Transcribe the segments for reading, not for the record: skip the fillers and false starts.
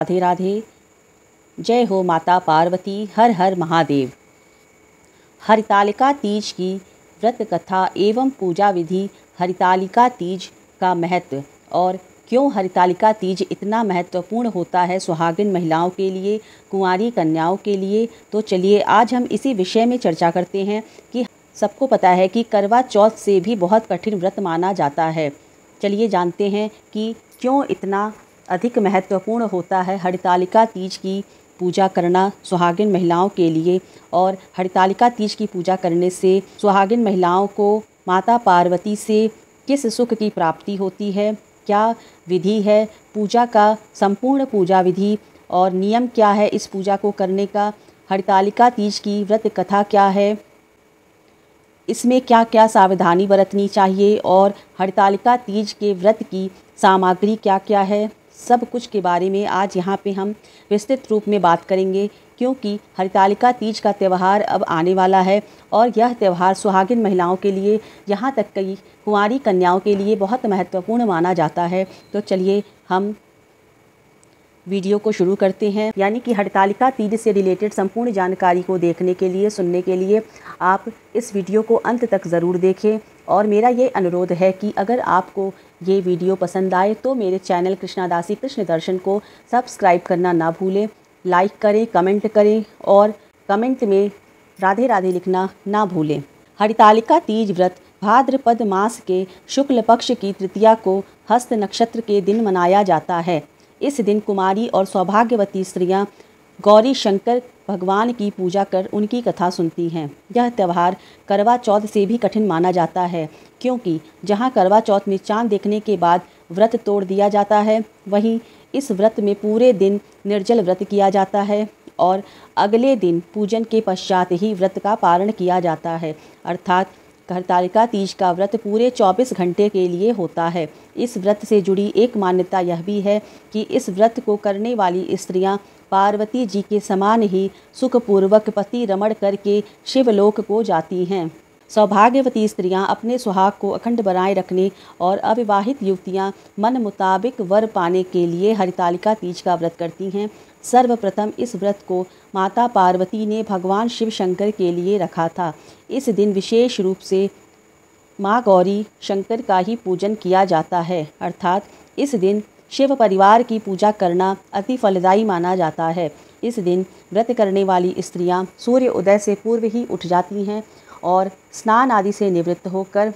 राधे राधे। जय हो माता पार्वती, हर हर महादेव। हरितालिका तीज की व्रत कथा एवं पूजा विधि। हरितालिका तीज का महत्व और क्यों हरितालिका तीज इतना महत्वपूर्ण होता है सुहागिन महिलाओं के लिए, कुंवारी कन्याओं के लिए। तो चलिए आज हम इसी विषय में चर्चा करते हैं कि सबको पता है कि करवा चौथ से भी बहुत कठिन व्रत माना जाता है। चलिए जानते हैं कि क्यों इतना अधिक महत्वपूर्ण होता है हरितालिका तीज की पूजा करना सुहागिन महिलाओं के लिए। और हरितालिका तीज की पूजा करने से सुहागिन महिलाओं को माता पार्वती से किस सुख की प्राप्ति होती है, क्या विधि है पूजा का, संपूर्ण पूजा विधि और नियम क्या है इस पूजा को करने का, हरितालिका तीज की व्रत कथा क्या है, इसमें क्या क्या सावधानी बरतनी चाहिए और हरितालिका तीज के व्रत की सामग्री क्या क्या है, सब कुछ के बारे में आज यहाँ पे हम विस्तृत रूप में बात करेंगे। क्योंकि हरितालिका तीज का त्यौहार अब आने वाला है और यह त्यौहार सुहागिन महिलाओं के लिए, यहाँ तक कई कुंवारी कन्याओं के लिए बहुत महत्वपूर्ण माना जाता है। तो चलिए हम वीडियो को शुरू करते हैं। यानी कि हरितालिका तीज से रिलेटेड संपूर्ण जानकारी को देखने के लिए, सुनने के लिए आप इस वीडियो को अंत तक ज़रूर देखें। और मेरा ये अनुरोध है कि अगर आपको ये वीडियो पसंद आए तो मेरे चैनल कृष्णादासी कृष्ण दर्शन को सब्सक्राइब करना ना भूलें, लाइक करें, कमेंट करें और कमेंट में राधे राधे लिखना ना भूलें। हरितालिका तीज व्रत भाद्रपद मास के शुक्ल पक्ष की तृतीया को हस्त नक्षत्र के दिन मनाया जाता है। इस दिन कुमारी और सौभाग्यवती स्त्रियां गौरी शंकर भगवान की पूजा कर उनकी कथा सुनती हैं। यह त्यौहार करवा चौथ से भी कठिन माना जाता है, क्योंकि जहां करवा चौथ में चांद देखने के बाद व्रत तोड़ दिया जाता है, वहीं इस व्रत में पूरे दिन निर्जल व्रत किया जाता है और अगले दिन पूजन के पश्चात ही व्रत का पारण किया जाता है। अर्थात हरितालिका तीज का व्रत पूरे 24 घंटे के लिए होता है। इस व्रत से जुड़ी एक मान्यता यह भी है कि इस व्रत को करने वाली स्त्रियां पार्वती जी के समान ही सुखपूर्वक पति रमण करके शिवलोक को जाती हैं। सौभाग्यवती स्त्रियां अपने सुहाग को अखंड बनाए रखने और अविवाहित युवतियां मन मुताबिक वर पाने के लिए हरितालिका तीज का व्रत करती हैं। सर्वप्रथम इस व्रत को माता पार्वती ने भगवान शिव शंकर के लिए रखा था। इस दिन विशेष रूप से माँ गौरी शंकर का ही पूजन किया जाता है। अर्थात इस दिन शिव परिवार की पूजा करना अति फलदायी माना जाता है। इस दिन व्रत करने वाली स्त्रियां सूर्य उदय से पूर्व ही उठ जाती हैं और स्नान आदि से निवृत्त होकर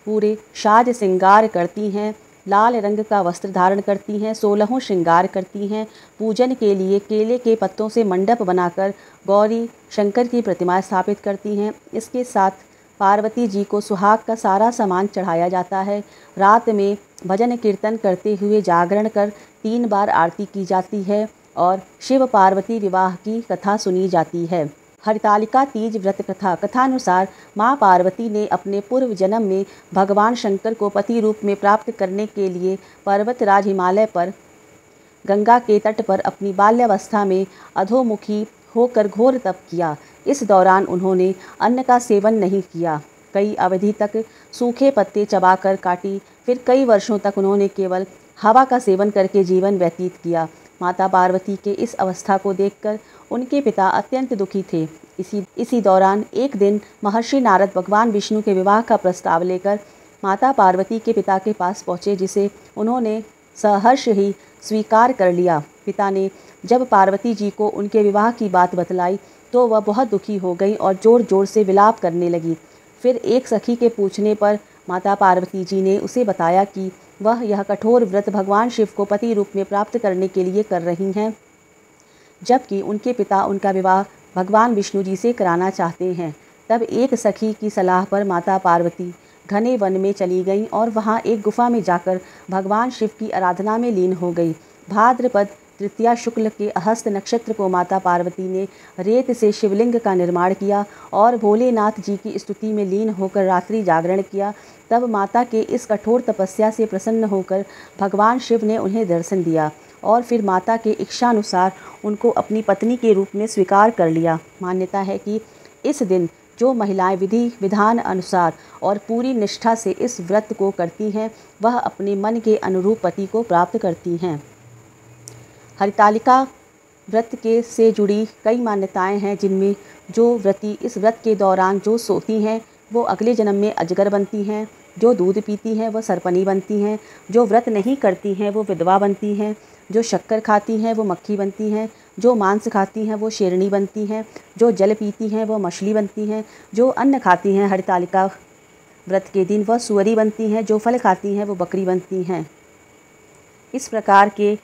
पूरे साज श्रृंगार करती हैं, लाल रंग का वस्त्र धारण करती हैं, 16 श्रृंगार करती हैं। पूजन के लिए केले के पत्तों से मंडप बनाकर गौरी शंकर की प्रतिमा स्थापित करती हैं। इसके साथ पार्वती जी को सुहाग का सारा सामान चढ़ाया जाता है। रात में भजन कीर्तन करते हुए जागरण कर 3 बार आरती की जाती है और शिव पार्वती विवाह की कथा सुनी जाती है। हरितालिका तीज व्रत कथा कथानुसार माँ पार्वती ने अपने पूर्व जन्म में भगवान शंकर को पति रूप में प्राप्त करने के लिए पर्वतराज हिमालय पर गंगा के तट पर अपनी बाल्यावस्था में अधोमुखी होकर घोर तप किया। इस दौरान उन्होंने अन्न का सेवन नहीं किया, कई अवधि तक सूखे पत्ते चबाकर काटी, फिर कई वर्षों तक उन्होंने केवल हवा का सेवन करके जीवन व्यतीत किया। माता पार्वती के इस अवस्था को देखकर उनके पिता अत्यंत दुखी थे। इसी दौरान एक दिन महर्षि नारद भगवान विष्णु के विवाह का प्रस्ताव लेकर माता पार्वती के पिता के पास पहुँचे, जिसे उन्होंने सहर्ष ही स्वीकार कर लिया। पिता ने जब पार्वती जी को उनके विवाह की बात बतलाई तो वह बहुत दुखी हो गई और ज़ोर ज़ोर से विलाप करने लगी। फिर एक सखी के पूछने पर माता पार्वती जी ने उसे बताया कि वह यह कठोर व्रत भगवान शिव को पति रूप में प्राप्त करने के लिए कर रही हैं, जबकि उनके पिता उनका विवाह भगवान विष्णु जी से कराना चाहते हैं। तब एक सखी की सलाह पर माता पार्वती घने वन में चली गईं और वहां एक गुफा में जाकर भगवान शिव की आराधना में लीन हो गई। भाद्रपद तृतीया शुक्ल के हस्त नक्षत्र को माता पार्वती ने रेत से शिवलिंग का निर्माण किया और भोलेनाथ जी की स्तुति में लीन होकर रात्रि जागरण किया। तब माता के इस कठोर तपस्या से प्रसन्न होकर भगवान शिव ने उन्हें दर्शन दिया और फिर माता के इच्छानुसार उनको अपनी पत्नी के रूप में स्वीकार कर लिया। मान्यता है कि इस दिन जो महिलाएं विधि विधान अनुसार और पूरी निष्ठा से इस व्रत को करती हैं, वह अपने मन के अनुरूप पति को प्राप्त करती हैं। हरितालिका व्रत के से जुड़ी कई मान्यताएं हैं, जिनमें जो व्रती इस व्रत के दौरान जो सोती हैं वो अगले जन्म में अजगर बनती हैं, जो दूध पीती हैं वह सरपनी बनती हैं, जो व्रत नहीं करती हैं वो विधवा बनती हैं, जो शक्कर खाती हैं वो मक्खी बनती हैं, जो मांस खाती हैं वो शेरनी बनती हैं, जो जल पीती हैं वो मछली बनती हैं, जो अन्न खाती हैं हरितालिका व्रत के दिन वह सुअरी बनती हैं, जो फल खाती हैं वो बकरी बनती हैं। इस प्रकार के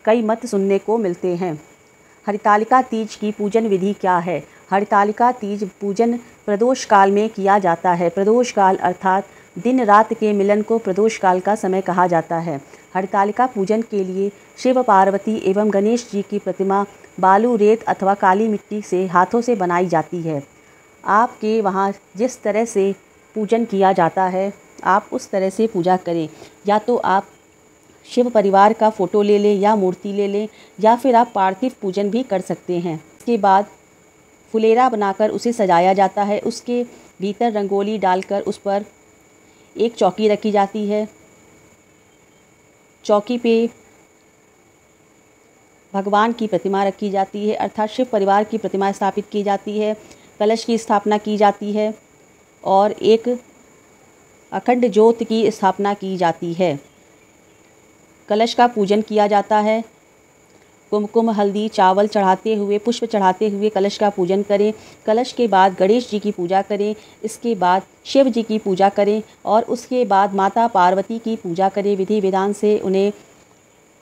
कई मत सुनने को मिलते हैं। हरितालिका तीज की पूजन विधि क्या है? हरितालिका तीज पूजन प्रदोष काल में किया जाता है। प्रदोष काल अर्थात दिन रात के मिलन को प्रदोष काल का समय कहा जाता है। हरितालिका पूजन के लिए शिव पार्वती एवं गणेश जी की प्रतिमा बालू, रेत अथवा काली मिट्टी से हाथों से बनाई जाती है। आपके वहाँ जिस तरह से पूजन किया जाता है आप उस तरह से पूजा करें। या तो आप शिव परिवार का फ़ोटो ले लें या मूर्ति ले लें, या फिर आप पार्थिव पूजन भी कर सकते हैं। इसके बाद फुलेरा बनाकर उसे सजाया जाता है। उसके भीतर रंगोली डालकर उस पर एक चौकी रखी जाती है। चौकी पे भगवान की प्रतिमा रखी जाती है, अर्थात शिव परिवार की प्रतिमा स्थापित की जाती है। कलश की स्थापना की जाती है और एक अखंड ज्योत की स्थापना की जाती है। कलश का पूजन किया जाता है। कुमकुम, हल्दी, चावल चढ़ाते हुए, पुष्प चढ़ाते हुए कलश का पूजन करें। कलश के बाद गणेश जी की पूजा करें। इसके बाद शिव जी की पूजा करें और उसके बाद माता पार्वती की पूजा करें। विधि विधान से उन्हें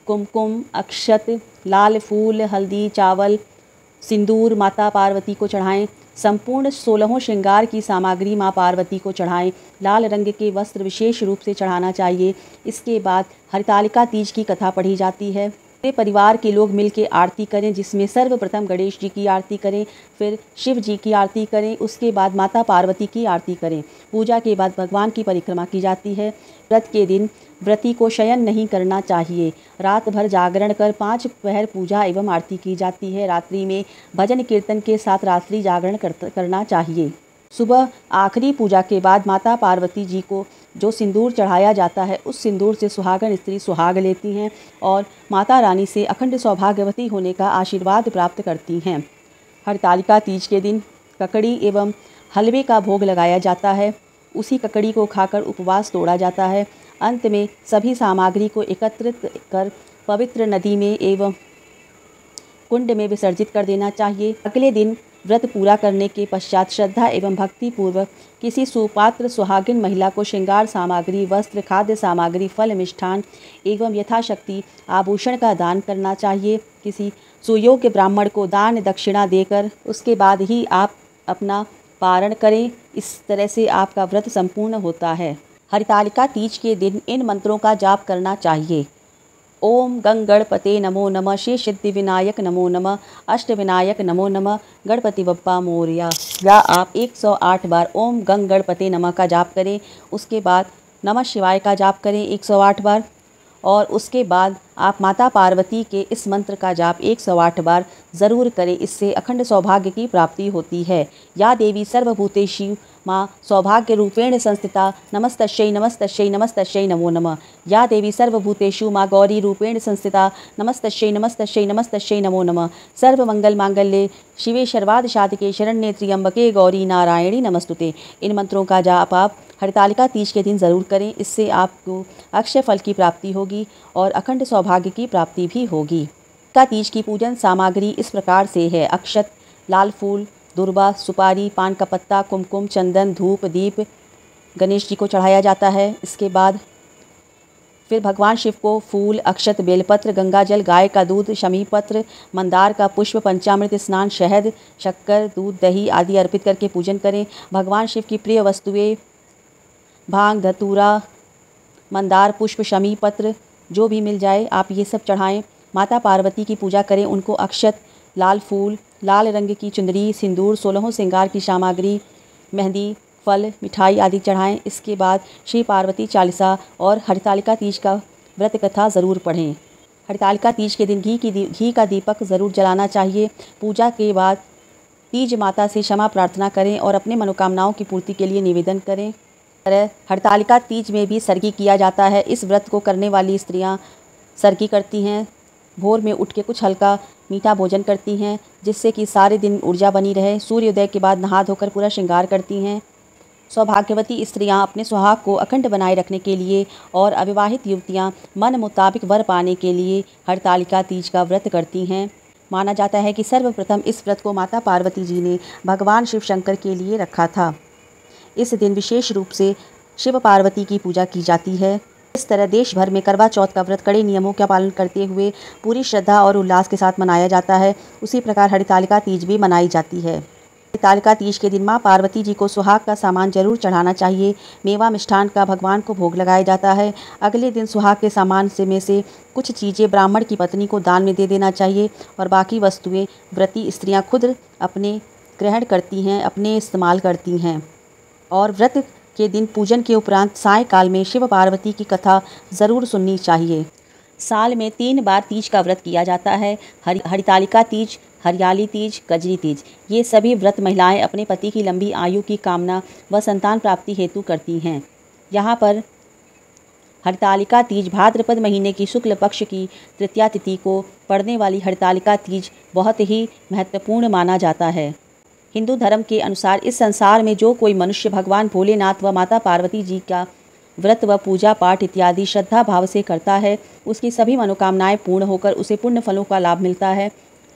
कुमकुम, अक्षत, लाल फूल, हल्दी, चावल, सिंदूर माता पार्वती को चढ़ाएं। संपूर्ण 16 श्रृंगार की सामग्री माँ पार्वती को चढ़ाएं। लाल रंग के वस्त्र विशेष रूप से चढ़ाना चाहिए। इसके बाद हरितालिका तीज की कथा पढ़ी जाती है। पूरे परिवार के लोग मिलकर आरती करें, जिसमें सर्वप्रथम गणेश जी की आरती करें, फिर शिव जी की आरती करें, उसके बाद माता पार्वती की आरती करें। पूजा के बाद भगवान की परिक्रमा की जाती है। व्रत के दिन व्रती को शयन नहीं करना चाहिए। रात भर जागरण कर 5 पहर पूजा एवं आरती की जाती है। रात्रि में भजन कीर्तन के साथ रात्रि जागरण करना चाहिए। सुबह आखिरी पूजा के बाद माता पार्वती जी को जो सिंदूर चढ़ाया जाता है उस सिंदूर से सुहागन स्त्री सुहाग लेती हैं और माता रानी से अखंड सौभाग्यवती होने का आशीर्वाद प्राप्त करती हैं। हरितालिका तीज के दिन ककड़ी एवं हलवे का भोग लगाया जाता है। उसी ककड़ी को खाकर उपवास तोड़ा जाता है। अंत में सभी सामग्री को एकत्रित कर पवित्र नदी में एवं कुंड में विसर्जित कर देना चाहिए। अगले दिन व्रत पूरा करने के पश्चात श्रद्धा एवं भक्ति पूर्वक किसी सुपात्र सुहागिन महिला को श्रृंगार सामग्री, वस्त्र, खाद्य सामग्री, फल, मिष्ठान एवं यथाशक्ति आभूषण का दान करना चाहिए। किसी सुयोग्य ब्राह्मण को दान दक्षिणा देकर उसके बाद ही आप अपना पारण करें। इस तरह से आपका व्रत संपूर्ण होता है। हरितालिका तीज के दिन इन मंत्रों का जाप करना चाहिए। ओम गंग गणपते नमो नमः, श्री सिद्धि विनायक नमो नमः, अष्ट विनायक नमो नमः, गणपति बप्पा मोरया। या आप 108 बार ओम गंग गणपते नमः का जाप करें। उसके बाद नमः शिवाय का जाप करें 108 बार और उसके बाद आप माता पार्वती के इस मंत्र का जाप 108 बार ज़रूर करें। इससे अखंड सौभाग्य की प्राप्ति होती है। या देवी सर्वभूतेषु माँ सौभाग्य रूपेण संस्थिता नमस्तस्यै नमस्तस्यै नमस्तस्यै नमो नमः। या देवी सर्वभूतेषु माँ गौरी रूपेण संस्थिता नमस्तस्यै नमस्तस्यै नमस्तस्यै नमो नमः। सर्वमंगल मांगल्ये शिवे सर्वार्धसाधके शरण्ये त्र्यंबके गौरी नारायणी नमस्तुते। इन मंत्रों का जाप आप हरितालिका तीज के दिन ज़रूर करें। इससे आपको अक्षय फल की प्राप्ति होगी और अखंड सौभाग्य की प्राप्ति भी होगी। हरितालिका तीज की पूजन सामग्री इस प्रकार से है। अक्षत, लाल फूल, दुर्वा, सुपारी, पान का पत्ता, कुमकुम, चंदन, धूप, दीप गणेश जी को चढ़ाया जाता है। इसके बाद फिर भगवान शिव को फूल, अक्षत, बेलपत्र, गंगाजल, गाय का दूध, शमी पत्र, मंदार का पुष्प, पंचामृत स्नान, शहद, शक्कर, दूध, दही आदि अर्पित करके पूजन करें। भगवान शिव की प्रिय वस्तुएं भांग, धतूरा, मंदार पुष्प, शमी पत्र जो भी मिल जाए आप ये सब चढ़ाएं। माता पार्वती की पूजा करें। उनको अक्षत, लाल फूल, लाल रंग की चुंदरी, सिंदूर, 16 श्रृंगार की सामग्री, मेहंदी, फल, मिठाई आदि चढ़ाएं। इसके बाद श्री पार्वती चालीसा और हरितालिका तीज का व्रत कथा ज़रूर पढ़ें। हरितालिका तीज के दिन घी का दीपक ज़रूर जलाना चाहिए। पूजा के बाद तीज माता से क्षमा प्रार्थना करें और अपने मनोकामनाओं की पूर्ति के लिए निवेदन करें। हरितालिका तीज में भी सरगी किया जाता है। इस व्रत को करने वाली स्त्रियां सरगी करती हैं। भोर में उठ के कुछ हल्का मीठा भोजन करती हैं, जिससे कि सारे दिन ऊर्जा बनी रहे। सूर्योदय के बाद नहा धोकर पूरा श्रृंगार करती हैं। सौभाग्यवती स्त्रियां अपने सुहाग को अखंड बनाए रखने के लिए और अविवाहित युवतियां मन मुताबिक वर पाने के लिए हरतालिका तीज का व्रत करती हैं। माना जाता है कि सर्वप्रथम इस व्रत को माता पार्वती जी ने भगवान शिव शंकर के लिए रखा था। इस दिन विशेष रूप से शिव पार्वती की पूजा की जाती है। इस तरह देश भर में करवा चौथ का व्रत कड़े नियमों का पालन करते हुए पूरी श्रद्धा और उल्लास के साथ मनाया जाता है। उसी प्रकार हरितालिका तीज भी मनाई जाती है। हरितालिका तीज के दिन माँ पार्वती जी को सुहाग का सामान जरूर चढ़ाना चाहिए। मेवा मिष्ठान का भगवान को भोग लगाया जाता है। अगले दिन सुहाग के सामान में से कुछ चीज़ें ब्राह्मण की पत्नी को दान में दे देना चाहिए और बाकी वस्तुएं व्रती स्त्रियां खुद अपने ग्रहण करती हैं, अपने इस्तेमाल करती हैं। और व्रत के दिन पूजन के उपरांत सायंकाल में शिव पार्वती की कथा ज़रूर सुननी चाहिए। साल में 3 बार तीज का व्रत किया जाता है। हरितालिका तीज, हरियाली तीज, कजरी तीज। ये सभी व्रत महिलाएं अपने पति की लंबी आयु की कामना व संतान प्राप्ति हेतु करती हैं। यहाँ पर हरितालिका तीज भाद्रपद महीने की शुक्ल पक्ष की तृतीया तिथि को पड़ने वाली हरितालिका तीज बहुत ही महत्वपूर्ण माना जाता है। हिंदू धर्म के अनुसार इस संसार में जो कोई मनुष्य भगवान भोलेनाथ व माता पार्वती जी का व्रत व पूजा पाठ इत्यादि श्रद्धा भाव से करता है, उसकी सभी मनोकामनाएं पूर्ण होकर उसे पुण्य फलों का लाभ मिलता है।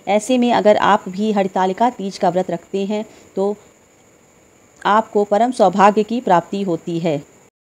ऐसे में अगर आप भी हरितालिका तीज का व्रत रखते हैं तो आपको परम सौभाग्य की प्राप्ति होती है।